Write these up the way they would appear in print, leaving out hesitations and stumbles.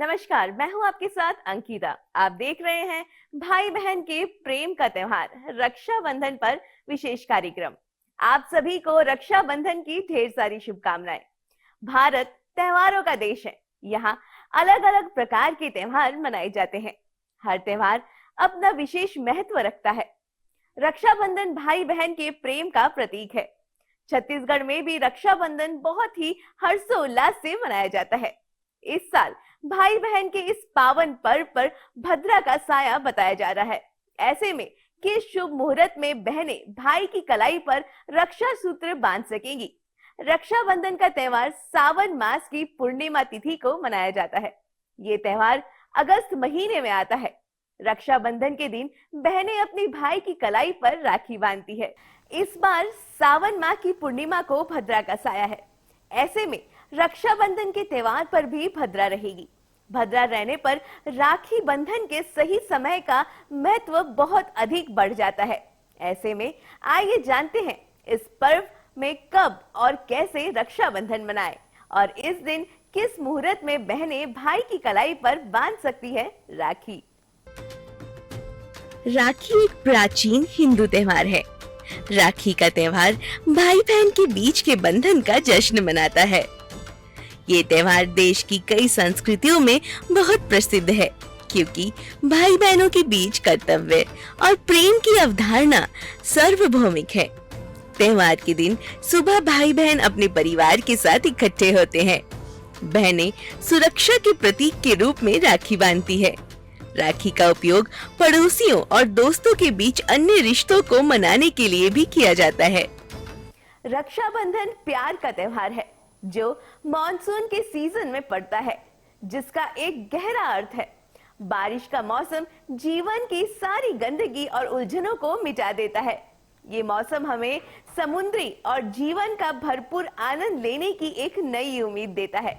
नमस्कार, मैं हूं आपके साथ अंकिता। आप देख रहे हैं भाई बहन के प्रेम का त्योहार रक्षाबंधन पर विशेष कार्यक्रम। आप सभी को रक्षाबंधन की ढेर सारी शुभकामनाएं। भारत त्योहारों का देश है। यहाँ अलग अलग प्रकार के त्योहार मनाए जाते हैं। हर त्योहार अपना विशेष महत्व रखता है। रक्षाबंधन भाई बहन के प्रेम का प्रतीक है। छत्तीसगढ़ में भी रक्षाबंधन बहुत ही हर्षोल्लास से मनाया जाता है। इस साल भाई बहन के इस पावन पर्व पर भद्रा का साया बताया जा रहा है। ऐसे में किस शुभ मुहूर्त में बहनें भाई की कलाई पर रक्षा सूत्र बांध सकेंगी? रक्षाबंधन का त्योहार सावन मास की पूर्णिमा तिथि को मनाया जाता है। ये त्योहार अगस्त महीने में आता है। रक्षाबंधन के दिन बहनें अपनी भाई की कलाई पर राखी बांधती है। इस बार सावन माह की पूर्णिमा को भद्रा का साया है। ऐसे में रक्षाबंधन के त्योहार पर भी भद्रा रहेगी। भद्रा रहने पर राखी बंधन के सही समय का महत्व बहुत अधिक बढ़ जाता है। ऐसे में आइए जानते हैं इस पर्व में कब और कैसे रक्षाबंधन मनाएं और इस दिन किस मुहूर्त में बहनें भाई की कलाई पर बांध सकती है राखी। राखी एक प्राचीन हिंदू त्योहार है। राखी का त्योहार भाई बहन के बीच के बंधन का जश्न मनाता है। ये त्योहार देश की कई संस्कृतियों में बहुत प्रसिद्ध है, क्योंकि भाई बहनों के बीच कर्तव्य और प्रेम की अवधारणा सार्वभौमिक है। त्योहार के दिन सुबह भाई बहन अपने परिवार के साथ इकट्ठे होते हैं। बहनें सुरक्षा के प्रतीक के रूप में राखी बांधती है। राखी का उपयोग पड़ोसियों और दोस्तों के बीच अन्य रिश्तों को मनाने के लिए भी किया जाता है। रक्षाबंधन प्यार का त्योहार है जो मॉनसून के सीजन में पड़ता है, जिसका एक गहरा अर्थ है। बारिश का मौसम जीवन की सारी गंदगी और उलझनों को मिटा देता है। ये मौसम हमें समुद्री और जीवन का भरपूर आनंद लेने की एक नई उम्मीद देता है।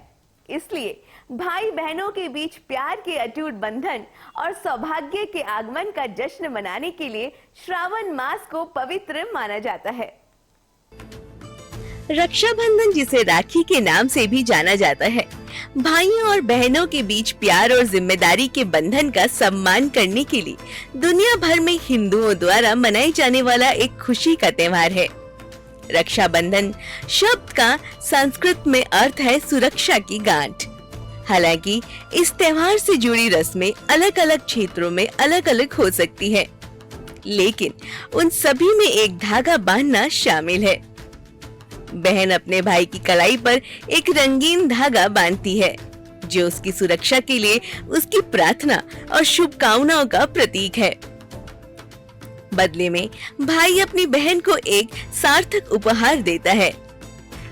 इसलिए भाई बहनों के बीच प्यार के अटूट बंधन और सौभाग्य के आगमन का जश्न मनाने के लिए श्रावण मास को पवित्र माना जाता है। रक्षाबंधन, जिसे राखी के नाम से भी जाना जाता है, भाइयों और बहनों के बीच प्यार और जिम्मेदारी के बंधन का सम्मान करने के लिए दुनिया भर में हिंदुओं द्वारा मनाए जाने वाला एक खुशी का त्योहार है। रक्षाबंधन शब्द का संस्कृत में अर्थ है सुरक्षा की गांठ। हालांकि इस त्योहार से जुड़ी रस्में अलग अलग क्षेत्रों में अलग अलग हो सकती है, लेकिन उन सभी में एक धागा बांधना शामिल है। बहन अपने भाई की कलाई पर एक रंगीन धागा बांधती है, जो उसकी सुरक्षा के लिए उसकी प्रार्थना और शुभकामनाओं का प्रतीक है। बदले में भाई अपनी बहन को एक सार्थक उपहार देता है।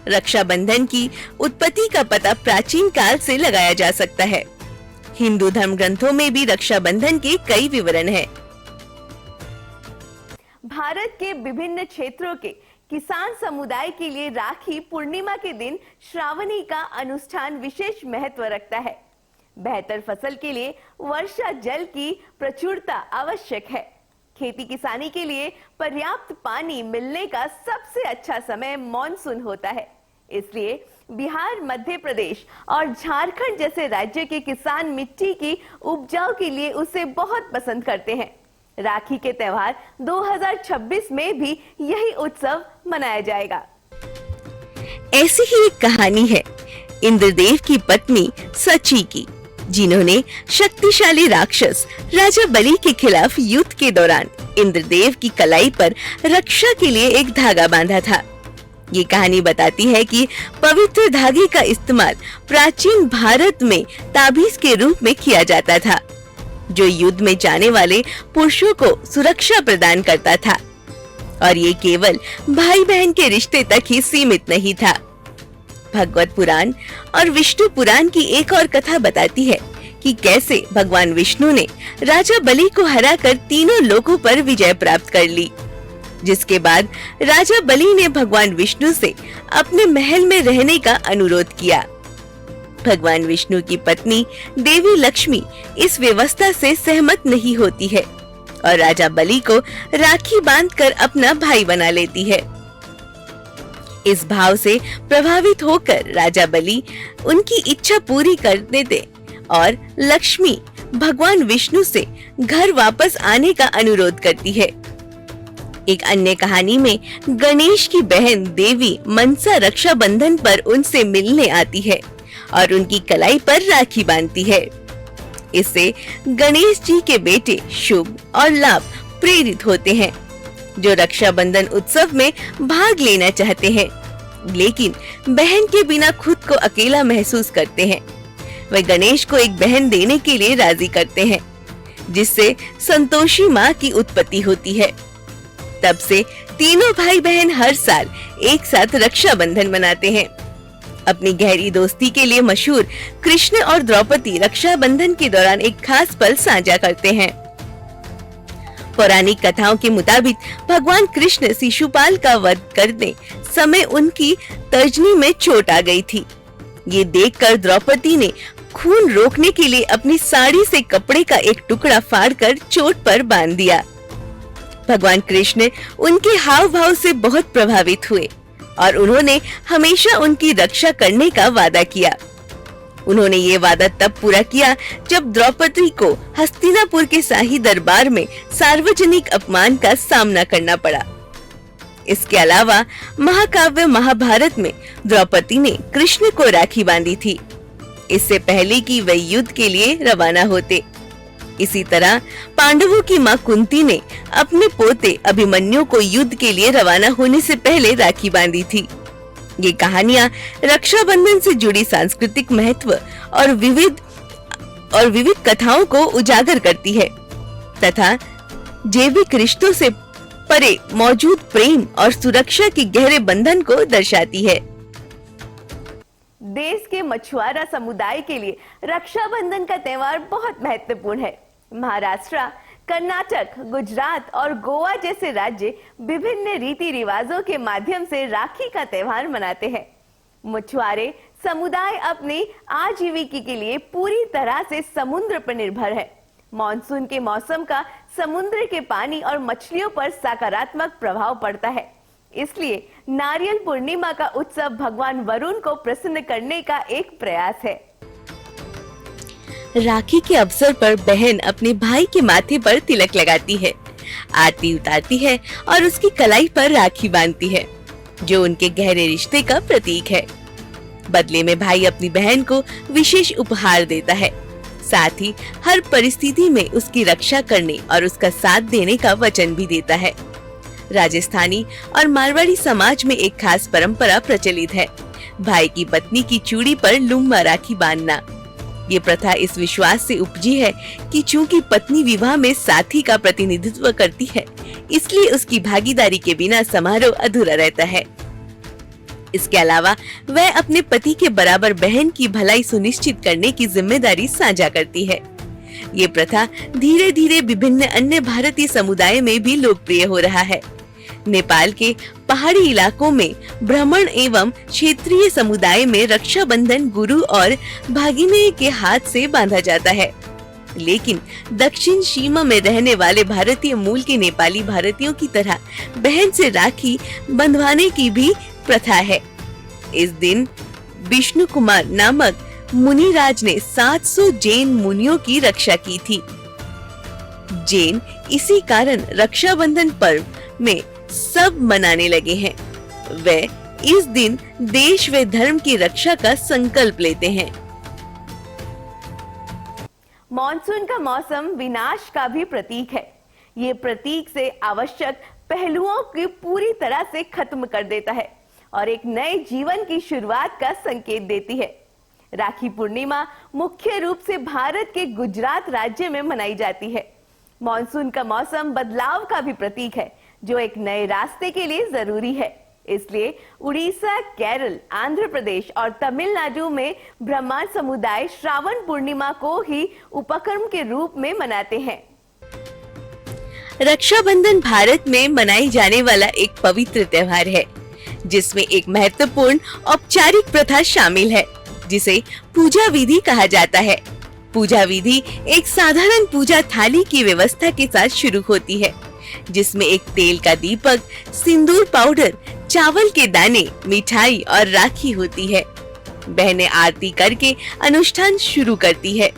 रक्षाबंधन की उत्पत्ति का पता प्राचीन काल से लगाया जा सकता है। हिंदू धर्म ग्रंथों में भी रक्षाबंधन के कई विवरण हैं। भारत के विभिन्न क्षेत्रों के किसान समुदाय के लिए राखी पूर्णिमा के दिन श्रावणी का अनुष्ठान विशेष महत्व रखता है। बेहतर फसल के लिए वर्षा जल की प्रचुरता आवश्यक है। खेती किसानी के लिए पर्याप्त पानी मिलने का सबसे अच्छा समय मॉनसून होता है। इसलिए बिहार, मध्य प्रदेश और झारखंड जैसे राज्य के किसान मिट्टी की उपजाऊ के लिए उसे बहुत पसंद करते हैं। राखी के त्योहार 2026 में भी यही उत्सव मनाया जाएगा। ऐसी ही एक कहानी है इंद्रदेव की पत्नी सची की, जिन्होंने शक्तिशाली राक्षस राजा बलि के खिलाफ युद्ध के दौरान इंद्रदेव की कलाई पर रक्षा के लिए एक धागा बांधा था। ये कहानी बताती है कि पवित्र धागे का इस्तेमाल प्राचीन भारत में ताबीज के रूप में किया जाता था, जो युद्ध में जाने वाले पुरुषों को सुरक्षा प्रदान करता था। और ये केवल भाई बहन के रिश्ते तक ही सीमित नहीं था। भगवत पुराण और विष्णु पुराण की एक और कथा बताती है कि कैसे भगवान विष्णु ने राजा बलि को हराकर तीनों लोकों पर विजय प्राप्त कर ली, जिसके बाद राजा बलि ने भगवान विष्णु से अपने महल में रहने का अनुरोध किया। भगवान विष्णु की पत्नी देवी लक्ष्मी इस व्यवस्था से सहमत नहीं होती है और राजा बलि को राखी बांधकर अपना भाई बना लेती है। इस भाव से प्रभावित होकर राजा बलि उनकी इच्छा पूरी कर देते और लक्ष्मी भगवान विष्णु से घर वापस आने का अनुरोध करती है। एक अन्य कहानी में गणेश की बहन देवी मनसा रक्षाबंधन पर उनसे मिलने आती है और उनकी कलाई पर राखी बांधती है। इससे गणेश जी के बेटे शुभ और लाभ प्रेरित होते हैं, जो रक्षाबंधन उत्सव में भाग लेना चाहते हैं, लेकिन बहन के बिना खुद को अकेला महसूस करते हैं। वे गणेश को एक बहन देने के लिए राजी करते हैं, जिससे संतोषी माँ की उत्पत्ति होती है। तब से तीनों भाई बहन हर साल एक साथ रक्षाबंधन मनाते हैं। अपनी गहरी दोस्ती के लिए मशहूर कृष्ण और द्रौपदी रक्षाबंधन के दौरान एक खास पल साझा करते हैं। पौराणिक कथाओं के मुताबिक भगवान कृष्ण शिशुपाल का वध करने समय उनकी तर्जनी में चोट आ गई थी। ये देखकर द्रौपदी ने खून रोकने के लिए अपनी साड़ी से कपड़े का एक टुकड़ा फाड़कर चोट पर बांध दिया। भगवान कृष्ण उनके हाव भाव से बहुत प्रभावित हुए और उन्होंने हमेशा उनकी रक्षा करने का वादा किया। उन्होंने ये वादा तब पूरा किया जब द्रौपदी को हस्तिनापुर के शाही दरबार में सार्वजनिक अपमान का सामना करना पड़ा। इसके अलावा महाकाव्य महाभारत में द्रौपदी ने कृष्ण को राखी बांधी थी, इससे पहले कि वे युद्ध के लिए रवाना होते। इसी तरह पांडवों की मां कुंती ने अपने पोते अभिमन्यु को युद्ध के लिए रवाना होने से पहले राखी बांधी थी। ये कहानियां रक्षाबंधन से जुड़ी सांस्कृतिक महत्व और विविध कथाओं को उजागर करती है तथा जैविक रिश्तों से परे मौजूद प्रेम और सुरक्षा के गहरे बंधन को दर्शाती है। देश के मछुआरा समुदाय के लिए रक्षाबंधन का त्योहार बहुत महत्वपूर्ण है। महाराष्ट्र, कर्नाटक, गुजरात और गोवा जैसे राज्य विभिन्न रीति रिवाजों के माध्यम से राखी का त्योहार मनाते हैं। मछुआरे समुदाय अपनी आजीविका के लिए पूरी तरह से समुद्र पर निर्भर है। मॉनसून के मौसम का समुद्र के पानी और मछलियों पर सकारात्मक प्रभाव पड़ता है। इसलिए नारियल पूर्णिमा का उत्सव भगवान वरुण को प्रसन्न करने का एक प्रयास है। राखी के अवसर पर बहन अपने भाई के माथे पर तिलक लगाती है, आरती उतारती है और उसकी कलाई पर राखी बांधती है, जो उनके गहरे रिश्ते का प्रतीक है। बदले में भाई अपनी बहन को विशेष उपहार देता है, साथ ही हर परिस्थिति में उसकी रक्षा करने और उसका साथ देने का वचन भी देता है। राजस्थानी और मारवाड़ी समाज में एक खास परंपरा प्रचलित है, भाई की पत्नी की चूड़ी पर लुम्मा राखी बांधना। ये प्रथा इस विश्वास से उपजी है कि चूंकि पत्नी विवाह में साथी का प्रतिनिधित्व करती है, इसलिए उसकी भागीदारी के बिना समारोह अधूरा रहता है। इसके अलावा वह अपने पति के बराबर बहन की भलाई सुनिश्चित करने की जिम्मेदारी साझा करती है। ये प्रथा धीरे धीरे विभिन्न अन्य भारतीय समुदाय में भी लोकप्रिय हो रहा है। नेपाल के पहाड़ी इलाकों में ब्राह्मण एवं क्षेत्रीय समुदाय में रक्षाबंधन गुरु और भागिने के हाथ से बांधा जाता है, लेकिन दक्षिण सीमा में रहने वाले भारतीय मूल के नेपाली भारतीयों की तरह बहन से राखी बंधवाने की भी प्रथा है। इस दिन विष्णु कुमार नामक मुनिराज ने 700 जैन मुनियों की रक्षा की थी। जैन इसी कारण रक्षाबंधन पर्व में सब मनाने लगे हैं। वे इस दिन देश व धर्म की रक्षा का संकल्प लेते हैं। मॉनसून का मौसम विनाश का भी प्रतीक है। ये प्रतीक से आवश्यक पहलुओं की पूरी तरह से खत्म कर देता है और एक नए जीवन की शुरुआत का संकेत देती है। राखी पूर्णिमा मुख्य रूप से भारत के गुजरात राज्य में मनाई जाती है। मॉनसून का मौसम बदलाव का भी प्रतीक है, जो एक नए रास्ते के लिए जरूरी है। इसलिए उड़ीसा, केरल, आंध्र प्रदेश और तमिलनाडु में ब्राह्मण समुदाय श्रावण पूर्णिमा को ही उपक्रम के रूप में मनाते हैं। रक्षाबंधन भारत में मनाई जाने वाला एक पवित्र त्योहार है, जिसमें एक महत्वपूर्ण औपचारिक प्रथा शामिल है, जिसे पूजा विधि कहा जाता है। पूजा विधि एक साधारण पूजा थाली की व्यवस्था के साथ शुरू होती है, जिसमें एक तेल का दीपक, सिंदूर पाउडर, चावल के दाने, मिठाई और राखी होती है। बहनें आरती करके अनुष्ठान शुरू करती है।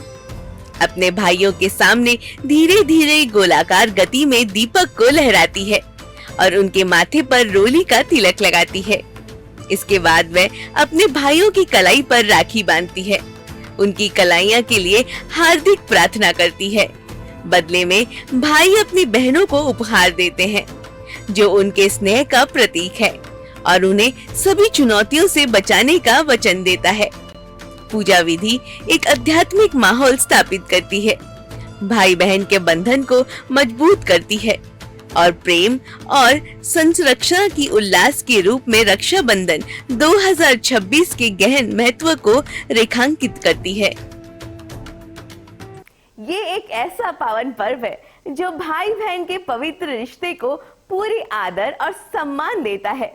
अपने भाइयों के सामने धीरे धीरे गोलाकार गति में दीपक को लहराती है और उनके माथे पर रोली का तिलक लगाती है। इसके बाद वह अपने भाइयों की कलाई पर राखी बांधती है, उनकी कलाइयां के लिए हार्दिक प्रार्थना करती है। बदले में भाई अपनी बहनों को उपहार देते हैं, जो उनके स्नेह का प्रतीक है और उन्हें सभी चुनौतियों से बचाने का वचन देता है। पूजा विधि एक आध्यात्मिक माहौल स्थापित करती है, भाई बहन के बंधन को मजबूत करती है और प्रेम और संरक्षण की उल्लास के रूप में रक्षाबंधन 2026 के गहन महत्व को रेखांकित करती है। ये एक ऐसा पावन पर्व है जो भाई बहन के पवित्र रिश्ते को पूरी आदर और सम्मान देता है।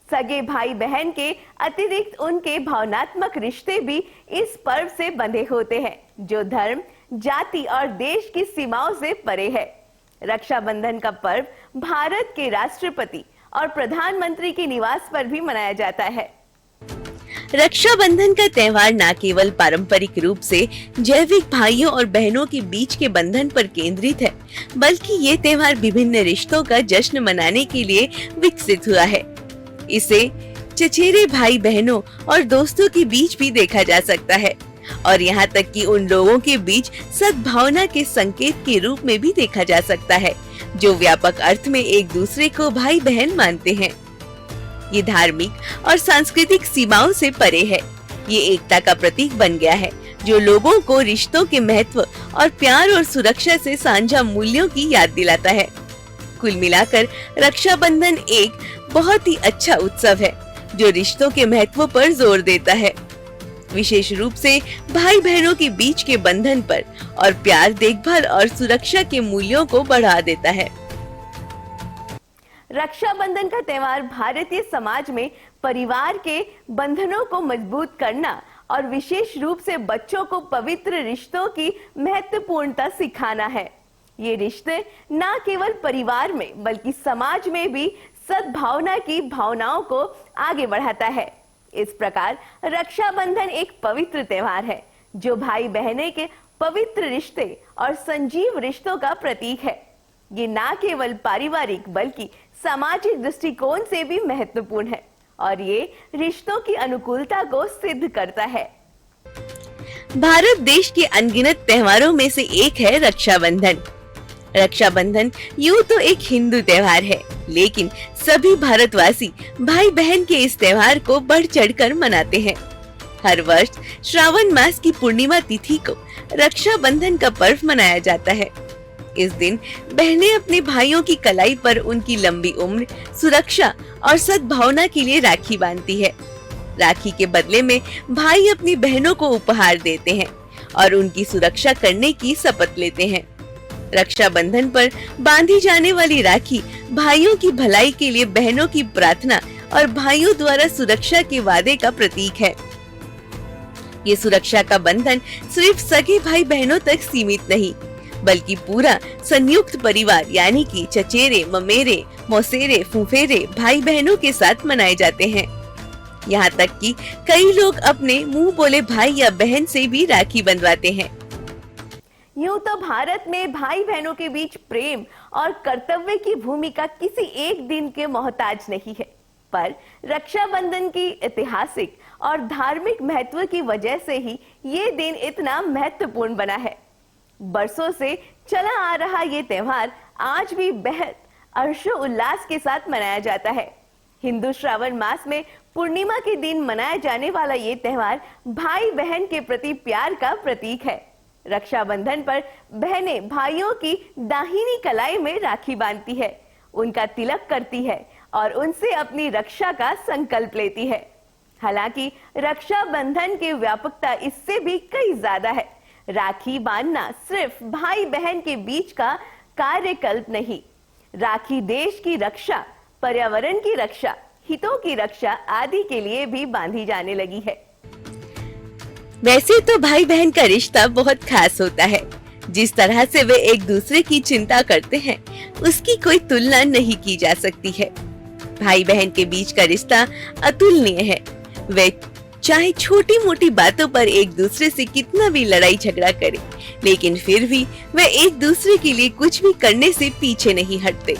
सगे भाई बहन के अतिरिक्त उनके भावनात्मक रिश्ते भी इस पर्व से बंधे होते हैं, जो धर्म, जाति और देश की सीमाओं से परे है। रक्षाबंधन का पर्व भारत के राष्ट्रपति और प्रधानमंत्री के निवास पर भी मनाया जाता है। रक्षाबंधन का त्योहार न केवल पारंपरिक रूप से जैविक भाइयों और बहनों के बीच के बंधन पर केंद्रित है, बल्कि ये त्योहार विभिन्न रिश्तों का जश्न मनाने के लिए विकसित हुआ है। इसे चचेरे भाई बहनों और दोस्तों के बीच भी देखा जा सकता है और यहाँ तक कि उन लोगों के बीच सद्भावना के संकेत के रूप में भी देखा जा सकता है, जो व्यापक अर्थ में एक दूसरे को भाई बहन मानते हैं। ये धार्मिक और सांस्कृतिक सीमाओं से परे है। ये एकता का प्रतीक बन गया है, जो लोगों को रिश्तों के महत्व और प्यार और सुरक्षा से साझा मूल्यों की याद दिलाता है। कुल मिलाकर रक्षाबंधन एक बहुत ही अच्छा उत्सव है, जो रिश्तों के महत्व पर जोर देता है, विशेष रूप से भाई बहनों के बीच के बंधन पर, और प्यार, देखभाल और सुरक्षा के मूल्यों को बढ़ा देता है। रक्षाबंधन का त्योहार भारतीय समाज में परिवार के बंधनों को मजबूत करना और विशेष रूप से बच्चों को पवित्र रिश्तों की महत्वपूर्णता सिखाना है। ये रिश्ते न केवल परिवार में बल्कि समाज में भी सद्भावना की भावनाओं को आगे बढ़ाता है। इस प्रकार रक्षाबंधन एक पवित्र त्योहार है, जो भाई बहने के पवित्र रिश्ते और संजीव रिश्तों का प्रतीक है। ये न केवल पारिवारिक बल्कि सामाजिक दृष्टिकोण से भी महत्वपूर्ण है और ये रिश्तों की अनुकूलता को सिद्ध करता है। भारत देश के अनगिनत त्योहारों में से एक है रक्षाबंधन। रक्षाबंधन यूं तो एक हिंदू त्योहार है, लेकिन सभी भारतवासी भाई बहन के इस त्योहार को बढ़ चढ़कर मनाते हैं। हर वर्ष श्रावण मास की पूर्णिमा तिथि को रक्षाबंधन का पर्व मनाया जाता है। इस दिन बहनें अपने भाइयों की कलाई पर उनकी लंबी उम्र, सुरक्षा और सद्भावना के लिए राखी बांधती है। राखी के बदले में भाई अपनी बहनों को उपहार देते हैं और उनकी सुरक्षा करने की शपथ लेते हैं। रक्षाबंधन पर बांधी जाने वाली राखी भाइयों की भलाई के लिए बहनों की प्रार्थना और भाइयों द्वारा सुरक्षा के वादे का प्रतीक है। ये सुरक्षा का बंधन सिर्फ सगे भाई बहनों तक सीमित नहीं, बल्कि पूरा संयुक्त परिवार यानी कि चचेरे, ममेरे, मौसेरे, फूफेरे भाई बहनों के साथ मनाए जाते हैं। यहाँ तक कि कई लोग अपने मुंह बोले भाई या बहन से भी राखी बंधवाते हैं। यूं तो भारत में भाई बहनों के बीच प्रेम और कर्तव्य की भूमिका किसी एक दिन के मोहताज नहीं है, पर रक्षाबंधन की ऐतिहासिक और धार्मिक महत्व की वजह से ही ये दिन इतना महत्वपूर्ण बना है। बरसों से चला आ रहा ये त्योहार आज भी बेहद हर्षोल्लास के साथ मनाया जाता है। हिंदू श्रावण मास में पूर्णिमा के दिन मनाया जाने वाला ये त्योहार भाई बहन के प्रति प्यार का प्रतीक है। रक्षाबंधन पर बहनें भाइयों की दाहिनी कलाई में राखी बांधती है, उनका तिलक करती है और उनसे अपनी रक्षा का संकल्प लेती है। हालांकि रक्षाबंधन की व्यापकता इससे भी कई ज्यादा है। राखी बांधना सिर्फ भाई बहन के बीच का कार्यकल्प नहीं, राखी देश की रक्षा, पर्यावरण की रक्षा, हितों की रक्षा आदि के लिए भी बांधी जाने लगी है। वैसे तो भाई बहन का रिश्ता बहुत खास होता है। जिस तरह से वे एक दूसरे की चिंता करते हैं, उसकी कोई तुलना नहीं की जा सकती है। भाई बहन के बीच का रिश्ता अतुलनीय है। वे चाहे छोटी मोटी बातों पर एक दूसरे से कितना भी लड़ाई झगड़ा करे, लेकिन फिर भी वे एक दूसरे के लिए कुछ भी करने से पीछे नहीं हटते।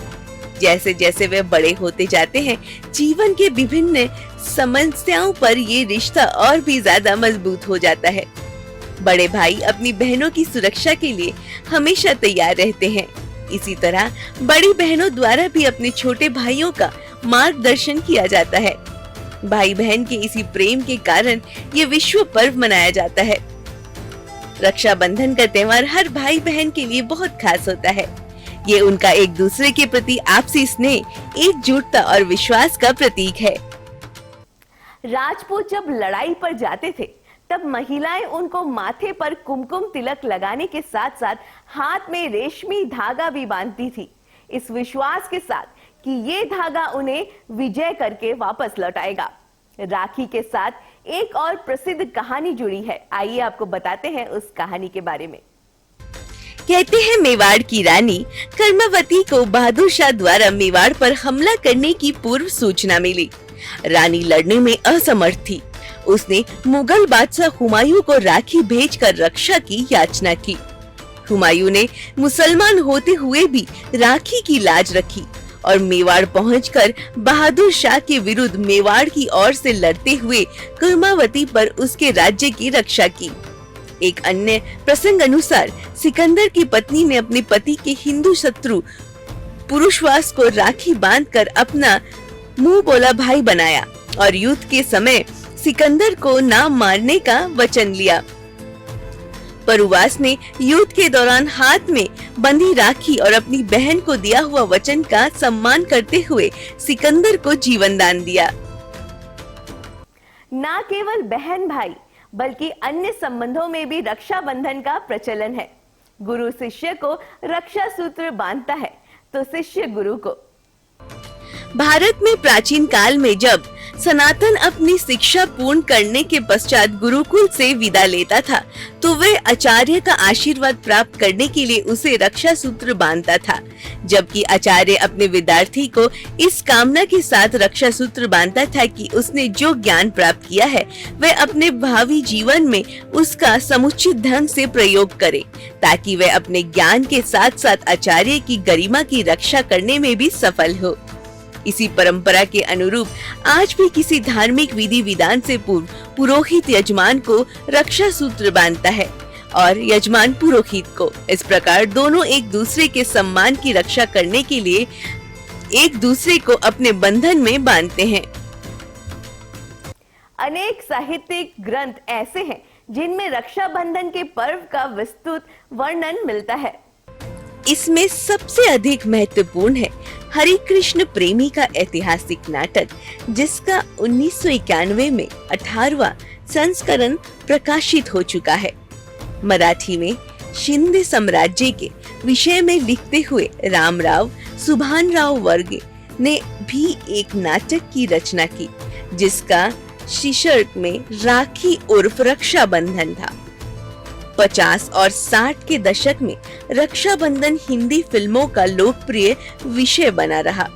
जैसे जैसे वे बड़े होते जाते हैं, जीवन के विभिन्न समस्याओं पर ये रिश्ता और भी ज्यादा मजबूत हो जाता है। बड़े भाई अपनी बहनों की सुरक्षा के लिए हमेशा तैयार रहते हैं। इसी तरह बड़ी बहनों द्वारा भी अपने छोटे भाइयों का मार्गदर्शन किया जाता है। भाई बहन के इसी प्रेम के कारण ये विश्व पर्व मनाया जाता है। रक्षाबंधन का त्योहार हर भाई बहन के लिए बहुत खास होता है। ये उनका एक दूसरे के प्रति आपसी स्नेह, एकजुटता और विश्वास का प्रतीक है। राजपूत जब लड़ाई पर जाते थे, तब महिलाएं उनको माथे पर कुमकुम तिलक लगाने के साथ साथ हाथ में रेशमी धागा भी बांधती थी, इस विश्वास के साथ कि ये धागा उन्हें विजय करके वापस लौटाएगा। राखी के साथ एक और प्रसिद्ध कहानी जुड़ी है, आइए आपको बताते हैं उस कहानी के बारे में। कहते हैं मेवाड़ की रानी कर्मवती को बहादुर शाह द्वारा मेवाड़ पर हमला करने की पूर्व सूचना मिली। रानी लड़ने में असमर्थ थी। उसने मुगल बादशाह हुमायूं को राखी भेजकर रक्षा की याचना की। हुमायूं ने मुसलमान होते हुए भी राखी की लाज रखी और मेवाड़ पहुंचकर बहादुर शाह के विरुद्ध मेवाड़ की ओर से लड़ते हुए कर्मावती पर उसके राज्य की रक्षा की। एक अन्य प्रसंग अनुसार सिकंदर की पत्नी ने अपने पति के हिंदू शत्रु पुरुषवास को राखी बांधकर अपना मुंह बोला भाई बनाया और युद्ध के समय सिकंदर को ना मारने का वचन लिया। पुरुवास ने युद्ध के दौरान हाथ में बंधी राखी और अपनी बहन को दिया हुआ वचन का सम्मान करते हुए सिकंदर को जीवन दान दिया। न केवल बहन भाई बल्कि अन्य संबंधों में भी रक्षाबंधन का प्रचलन है। गुरु शिष्य को रक्षा सूत्र बांधता है तो शिष्य गुरु को। भारत में प्राचीन काल में जब सनातन अपनी शिक्षा पूर्ण करने के पश्चात गुरुकुल से विदा लेता था, तो वे आचार्य का आशीर्वाद प्राप्त करने के लिए उसे रक्षा सूत्र बांधता था, जबकि आचार्य अपने विद्यार्थी को इस कामना के साथ रक्षा सूत्र बांधता था कि उसने जो ज्ञान प्राप्त किया है वह अपने भावी जीवन में उसका समुचित ढंग से प्रयोग करे, ताकि वह अपने ज्ञान के साथ साथ आचार्य की गरिमा की रक्षा करने में भी सफल हो। इसी परंपरा के अनुरूप आज भी किसी धार्मिक विधि विधान से पूर्व पुरोहित यजमान को रक्षा सूत्र बांधता है और यजमान पुरोहित को। इस प्रकार दोनों एक दूसरे के सम्मान की रक्षा करने के लिए एक दूसरे को अपने बंधन में बांधते हैं। अनेक साहित्यिक ग्रंथ ऐसे हैं जिनमें रक्षाबंधन के पर्व का विस्तृत वर्णन मिलता है। इसमें सबसे अधिक महत्वपूर्ण है हरि कृष्ण प्रेमी का ऐतिहासिक नाटक, जिसका 1991 में 18वां संस्करण प्रकाशित हो चुका है। मराठी में शिंदे साम्राज्य के विषय में लिखते हुए रामराव सुभानराव वर्गे ने भी एक नाटक की रचना की, जिसका शीर्षक में राखी उर्फ रक्षाबंधन था। 50 और 60 के दशक में रक्षाबंधन हिंदी फिल्मों का लोकप्रिय विषय बना रहा।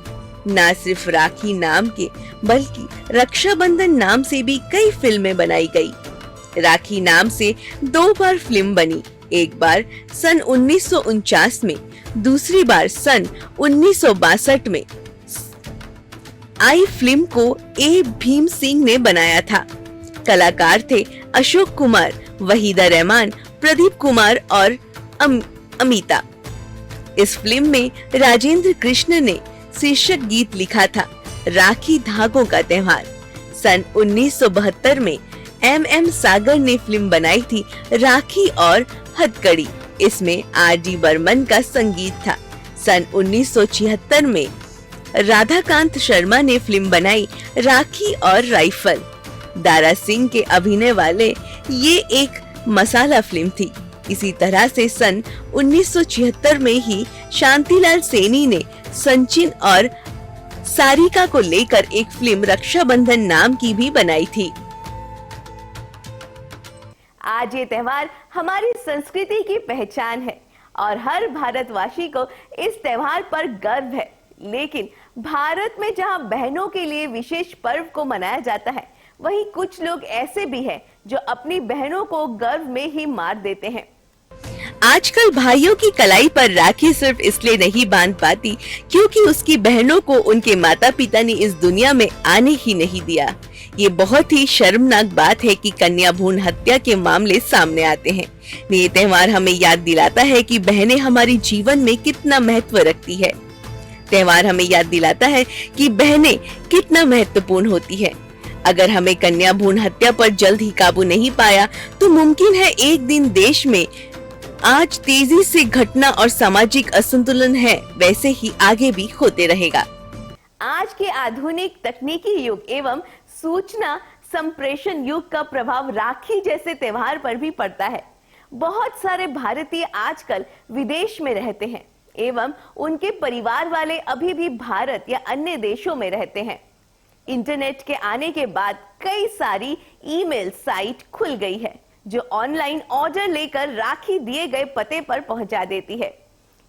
न सिर्फ राखी नाम के बल्कि रक्षाबंधन नाम से भी कई फिल्में बनाई गई। राखी नाम से 2 बार फिल्म बनी, एक बार सन 1949 में, दूसरी बार सन 1962 में। आई फिल्म को ए भीम सिंह ने बनाया था। कलाकार थे अशोक कुमार, वहीदा रहमान, प्रदीप कुमार और अमिता। इस फिल्म में राजेंद्र कृष्ण ने शीर्षक गीत लिखा था, राखी धागों का त्योहार। सन 1972 में एम सागर ने फिल्म बनाई थी राखी और हथकड़ी। इसमें आर.डी. बर्मन का संगीत था। सन 1976 में राधाकांत शर्मा ने फिल्म बनाई राखी और राइफल। दारा सिंह के अभिनय वाले ये एक मसाला फिल्म थी। इसी तरह से सन 1976 में ही शांतिलाल सेनी ने सचिन और सारिका को लेकर एक फिल्म रक्षाबंधन नाम की भी बनाई थी। आज ये त्योहार हमारी संस्कृति की पहचान है और हर भारतवासी को इस त्योहार पर गर्व है। लेकिन भारत में जहां बहनों के लिए विशेष पर्व को मनाया जाता है, वहीं कुछ लोग ऐसे भी हैं जो अपनी बहनों को गर्भ में ही मार देते हैं। आजकल भाइयों की कलाई पर राखी सिर्फ इसलिए नहीं बांध पाती क्योंकि उसकी बहनों को उनके माता पिता ने इस दुनिया में आने ही नहीं दिया। ये बहुत ही शर्मनाक बात है कि कन्या भ्रूण हत्या के मामले सामने आते हैं। ये त्योहार हमें याद दिलाता है कि बहनें हमारे जीवन में कितना महत्व रखती है। त्योहार हमें याद दिलाता है कि बहनें कितना महत्वपूर्ण होती है। अगर हमें कन्या भ्रूण हत्या पर जल्द ही काबू नहीं पाया तो मुमकिन है एक दिन देश में आज तेजी से घटना और सामाजिक असंतुलन है वैसे ही आगे भी होते रहेगा। आज के आधुनिक तकनीकी युग एवं सूचना संप्रेषण युग का प्रभाव राखी जैसे त्योहार पर भी पड़ता है। बहुत सारे भारतीय आजकल विदेश में रहते हैं एवं उनके परिवार वाले अभी भी भारत या अन्य देशों में रहते हैं। इंटरनेट के आने के बाद कई सारी ईमेल साइट खुल गई है जो ऑनलाइन ऑर्डर लेकर राखी दिए गए पते पर पहुंचा देती है।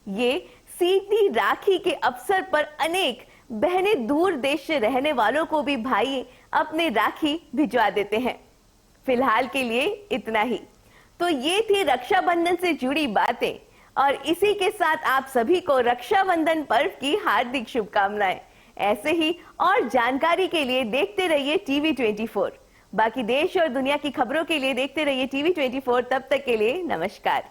ये सीधी राखी के अवसर पर अनेक बहनें दूर देश से रहने वालों को भी भाई अपने राखी भिजवा देते हैं। फिलहाल के लिए इतना ही। तो ये थी रक्षाबंधन से जुड़ी बातें और इसी के साथ आप सभी को रक्षाबंधन पर्व की हार्दिक शुभकामनाएं। ऐसे ही और जानकारी के लिए देखते रहिए टीवी 24। बाकी देश और दुनिया की खबरों के लिए देखते रहिए टीवी 24। तब तक के लिए नमस्कार।